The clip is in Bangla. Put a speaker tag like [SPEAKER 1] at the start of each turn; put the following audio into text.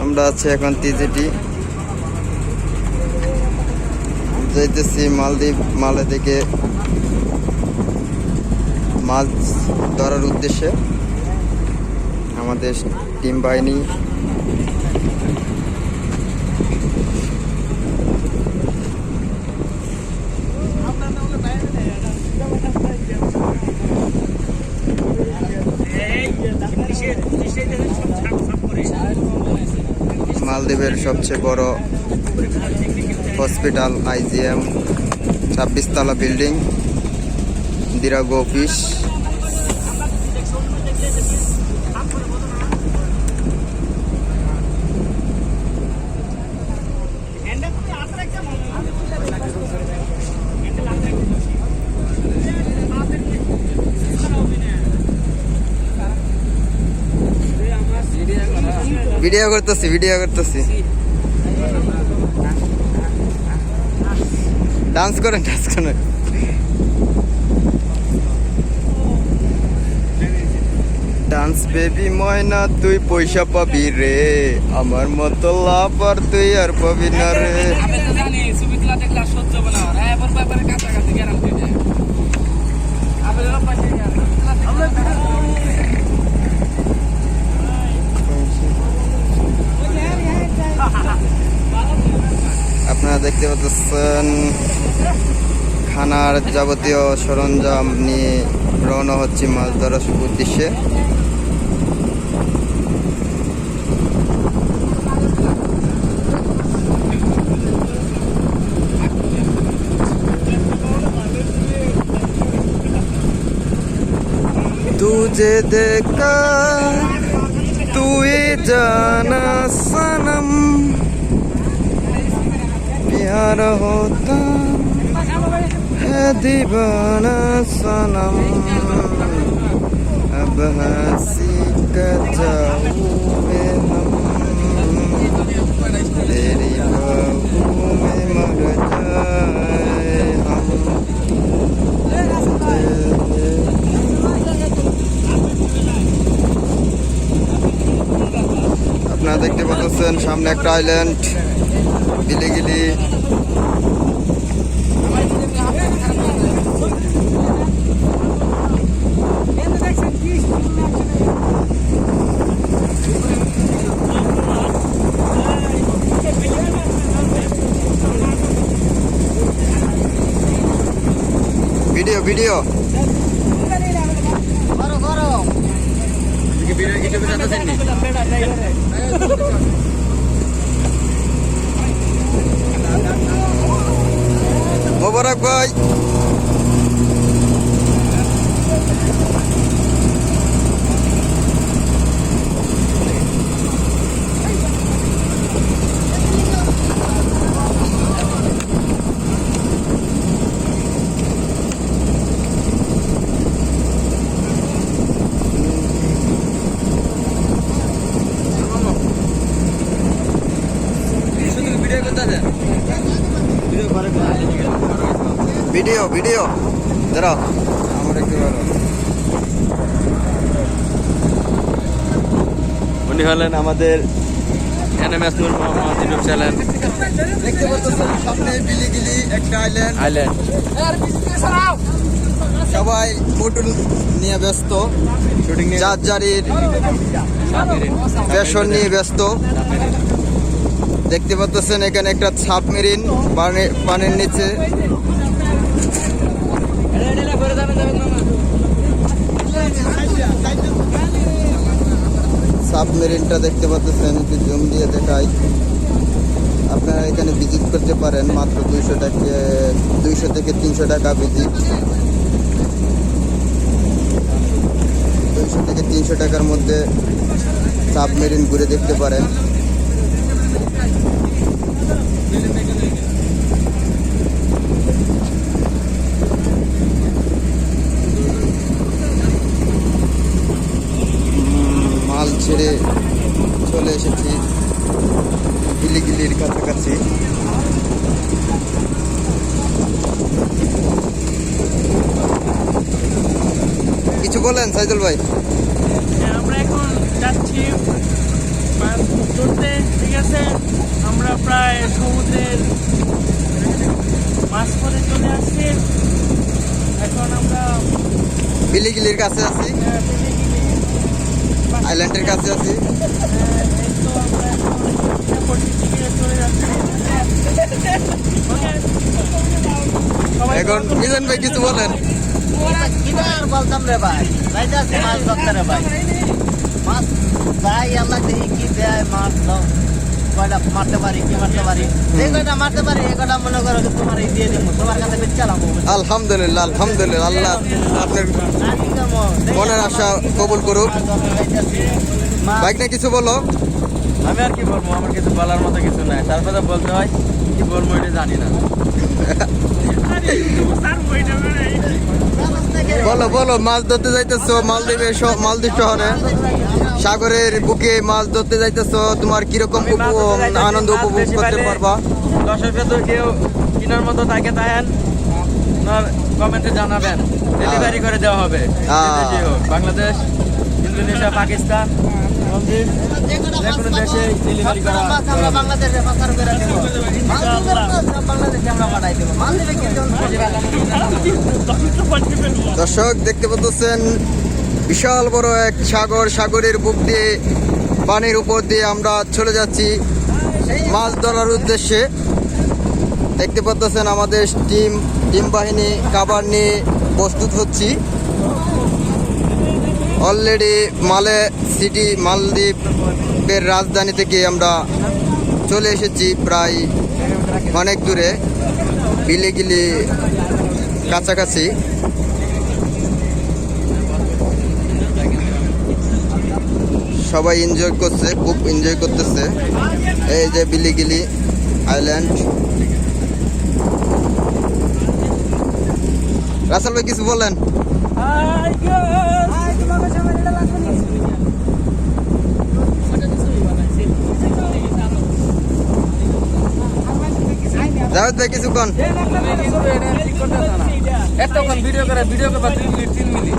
[SPEAKER 1] আমরা আছি এখন টিজিটি যাইতেছি মালদ্বীপ মালে থেকে মাছ ধরার উদ্দেশ্যে। আমাদের টিম বাহিনী মালদ্বীপের সবচেয়ে বড় হসপিটাল IGM 26 তলা বিল্ডিং, দিরাগো অফিস। ভিডিও করতেছি ডান্স করেন ডান্স বেবি ময়না তুই পয়সা পাবি রে, আমার মতো লাভ আর তুই আর পাবি না রে। আপনারা দেখতে পাচ্ছেন খানার যাবতীয় সরঞ্জাম নিয়ে রওনা হচ্ছে মাছ ধরার উদ্দেশ্যে। तुझे देखा तुई जाना सनम, प्यार होता है दीवाना सनम, अब हंसी का जाओगे हम, तेरी बाहों में मर जाए हम। আপনারা দেখতে পাচ্ছেন সামনে একটা আইল্যান্ড গিলিগিলি। ভিডিও মোবারক ভাই। ভিডিও দাঁড়াও আমার একটু ভালো। উনি হলেন আমাদের NMS নূর মোহাম্মদ ইউটিউব চ্যানেল। দেখতে পাচ্ছেন সামনে বিলিগিলি একটা আইল্যান্ড। সবাই ফটো নিয়ে ব্যস্ত, যার যারির ফ্যাশন নিয়ে ব্যস্ত। দেখতে পাচ্ছেন এখানে একটা সাবমেরিন পানির নিচে। সাবমেরিনটা দেখতে পাচ্ছেন, একটু জুম দিয়ে দেখাই। আপনারা এখানে ভিজিট করতে পারেন, মাত্র 200 থেকে 300 টাকা ভিজিট। 200 থেকে 300 টাকার মধ্যে সাবমেরিন ঘুরে দেখতে পারেন। মাল ছেড়ে চলে এসেছি গিলিগিলির কাছাকাছি। কিছু বলেন সাইদুল ভাই।
[SPEAKER 2] আমরা এখন যাচ্ছি প্রায় সমুদ্রের মাছ পরে চলে আসছি। এখন আমরা
[SPEAKER 1] বিলিগিলির কাছে আছি, আইল্যান্ডের কাছে আছি।
[SPEAKER 2] এই তো আমরা এখন পরিচিতি দিয়ে চলে যাচ্ছি। সবাই
[SPEAKER 1] এখন মিজান ভাই কিছু বলেন।
[SPEAKER 3] আর বলতাম রে ভাই, যাইতাছি মাছ ধরতে রে ভাই। মাছ যাই আল্লাহ দেখি কি দেয়, মাছ দাও কয়টা মারতে পারি, কি মারতে পারি, যে কয়টা মারতে পারি এ কয়টা মনে করো যে তোমার দিয়ে দেবো, তোমার কাছে বেচালাম।
[SPEAKER 1] আলহামদুলিল্লাহ, আলহামদুলিল্লাহ, আল্লাহ আপনার মনের আশা কবুল করুক। বাইক না কিছু বলো।
[SPEAKER 4] আমি আর কি বলবো, আমার কিছু বলার মতো কিছু নাই, তারপরে বলতে হয় কি বলবো এটা জানি না।
[SPEAKER 1] বলো বলো, মাছ ধরতে যাইতেছো মালদ্বীপ শহরে, সাগরের বুকে মাছ ধরতে যাইতেছো, তোমার কিরকম আনন্দ উপভোগ করতে পারবা?
[SPEAKER 4] দর্শকরা তো কেউ কিনার মতো তাকে দেখেন, কমেন্টে জানাবেন, ডেলিভারি করে দেওয়া হবে। যে দেশেই হোক, বাংলাদেশ, ইন্দোনেশিয়া, পাকিস্তান, মলদ্বীপ, যে কোনো দেশে ডেলিভারি করা
[SPEAKER 3] আমরা বাংলাদেশে পাচার করে দেবো, বাংলাদেশে আমরা পাঠাই দেবো। মালদ্বীপে কি
[SPEAKER 1] দর্শক দেখতে পাচ্ছেন বিশাল বড় এক সাগর, সাগরের বুক দিয়ে পানির উপর দিয়ে আমরা চলে যাচ্ছি মাছ ধরার উদ্দেশ্যে। দেখতে পাচ্ছেন আমাদের টিম বাহিনী কাবার নিয়ে প্রস্তুত হচ্ছি। অলরেডি মালে সিটি, মালদ্বীপের রাজধানী থেকে আমরা চলে এসেছি প্রায় অনেক দূরে, বিলিগিলি কাছাকাছি। সবাই এনজয় করছে, খুব এনজয় করতেছে। এই যে বিলিগিলি আইল্যান্ড। রাসেল ভাই কিছু বলেন। জাভেদ ভাই কিছু কোন।
[SPEAKER 4] এতক্ষণ ভিডিও করে 2 মিনিট 3 মিনিট